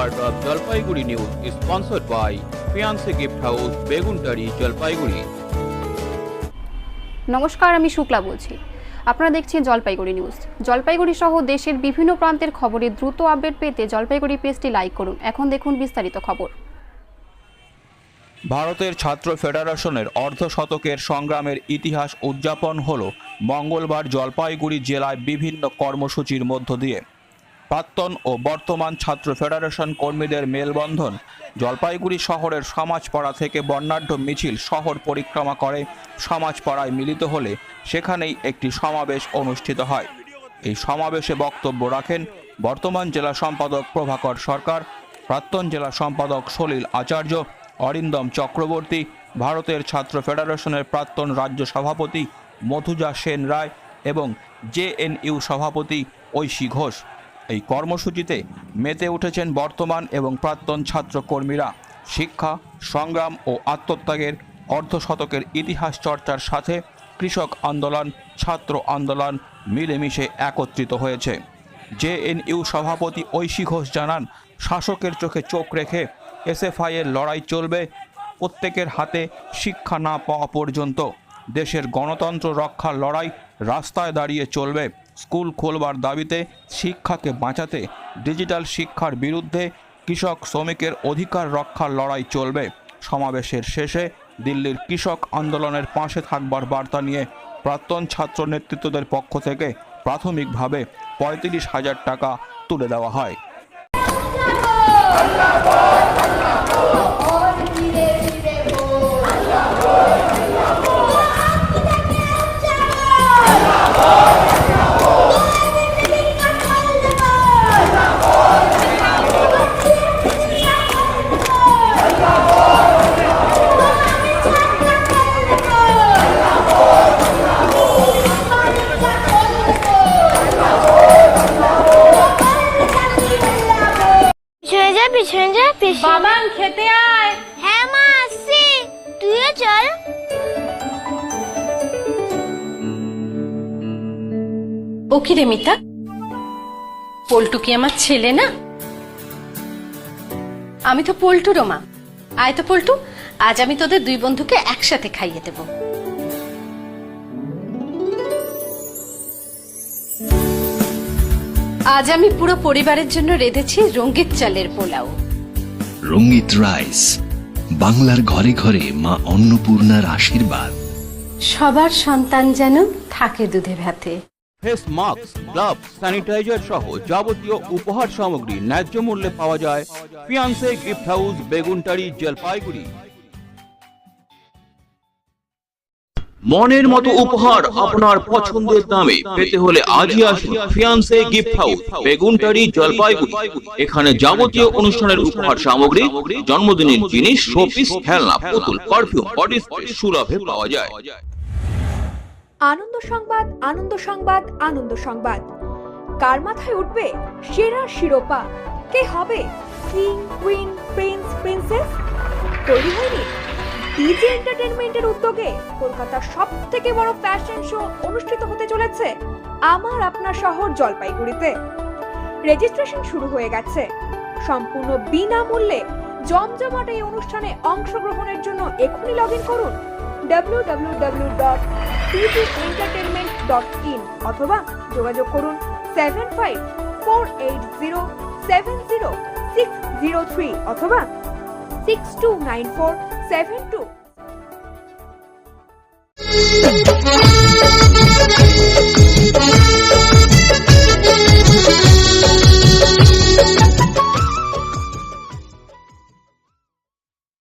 part of Jalpaiguri News is sponsored by Fiancé Gift House, Beguntari, Jalpaiguri. নমস্কার, আমি শুক্লা বলছি। আপনারা দেখছেন জলপাইগুড়ি নিউজ। জলপাইগুড়ি সহ দেশের বিভিন্ন প্রান্তের খবরের দ্রুত আপডেট পেতে জলপাইগুড়ি পেজটি লাইক করুন। এখন দেখুন বিস্তারিত খবর। ভারতের ছাত্র ফেডারেশনের অর্ধশতকের সংগ্রামের ইতিহাস উদযাপন হল মঙ্গলবার জলপাইগুড়ি জেলায় বিভিন্ন কর্মসূচির মধ্য দিয়ে। প্রাক্তন ও বর্তমান ছাত্র ফেডারেশন কর্মীদের মেলবন্ধন জলপাইগুড়ি শহরের সমাজপাড়া থেকে বর্ণাঢ্য মিছিল শহর পরিক্রমা করে সমাজপাড়ায় মিলিত হলে সেখানেই একটি সমাবেশ অনুষ্ঠিত হয়। এই সমাবেশে বক্তব্য রাখেন বর্তমান জেলা সম্পাদক প্রভাকর সরকার, প্রাক্তন জেলা সম্পাদক সলিল আচার্য, অরিন্দম চক্রবর্তী, ভারতের ছাত্র ফেডারেশনের প্রাক্তন রাজ্য সভাপতি মধুজা সেন রায় এবং জেএনইউ সভাপতি ঐশী ঘোষ। এই কর্মসূচিতে মেতে উঠেছেন বর্তমান এবং প্রাক্তন ছাত্র কর্মীরা। শিক্ষা, সংগ্রাম ও আত্মত্যাগের অর্ধশতকের ইতিহাস চর্চার সাথে কৃষক আন্দোলন, ছাত্র আন্দোলন মিলেমিশে একত্রিত হয়েছে। জেএনইউ সভাপতি ঐশী ঘোষ জানান, শাসকের চোখে চোখ রেখে এসএফআই এর লড়াই চলবে প্রত্যেকের হাতে শিক্ষা না পাওয়া পর্যন্ত। দেশের গণতন্ত্র রক্ষার লড়াই রাস্তায় দাঁড়িয়ে চলবে। স্কুল খোলবার দাবিতে শিক্ষাকে বাঁচাতে ডিজিটাল শিক্ষার বিরুদ্ধে কৃষক শ্রমিকের অধিকার রক্ষার লড়াই চলবে। সমাবেশের শেষে দিল্লির কৃষক আন্দোলনের পাশে থাকবার বার্তা নিয়ে প্রাক্তন ছাত্র নেতৃত্বদের পক্ষ থেকে প্রাথমিকভাবে 35,000 টাকা তুলে দেওয়া হয়। বাবান খেতে আয়। হ্যাঁ মা, আসছি, তুইও চল। ও কি রে মিতা, পল্টু কি আমার ছেলে না? আমি তো পল্টুরও মা। আয় তো পল্টু, আজ আমি তোদের দুই বন্ধুকে একসাথে খাইয়ে দেব। আজ আমি পুরো পরিবারের জন্য রেঁধেছি রঙ্গিত চালের পোলাও। রঙ্গিত রাইস, বাংলার ঘরে ঘরে মা অন্নপূর্ণার আশীর্বাদ। সবার সন্তান যেন থাকে দুধে ভাতে। ফেস মাস্ক, গ্লাভস, স্যানিটাইজার সহ যাবতীয় উপহার সামগ্রী ন্যায্য মূল্যে পাওয়া যায় fiancée gift house, Beguntari, Jalpaiguri. মনের মতো উপহার আপনার পছন্দের দামে পেতে হলে আজই আসুন fiancée gift house, Beguntari, Jalpaiguri. এখানে যাবতীয় অনুষ্ঠানের উপহার সামগ্রী, জন্মদিনের জিনিস, শোপিস, খেলনা, পুতুল, পারফিউম, বডি স্প্রে সুলভে পাওয়া যায়। আনন্দ সংবাদ, আনন্দ সংবাদ, আনন্দ সংবাদ। কার মাথায় উঠবে সেরা শিরোপা? কে হবে কিং, কুইন, প্রিন্স, প্রিন্সেস? তৈরি হয়নি? ডিজে এন্টারটেইনমেন্টের উদ্যোগে কলকাতার সবথেকে বড় ফ্যাশন শো অনুষ্ঠিত হতে চলেছে আমার আপনার শহর জলপাইগুড়িতে। রেজিস্ট্রেশন শুরু হয়ে গেছে। সম্পূর্ণ বিনামূল্যে জমজমাট এই অনুষ্ঠানে অংশগ্রহণের জন্য এখনই লগইন করুন www.djentertainment.in অথবা যোগাযোগ করুন 7548070603 অথবা 629472।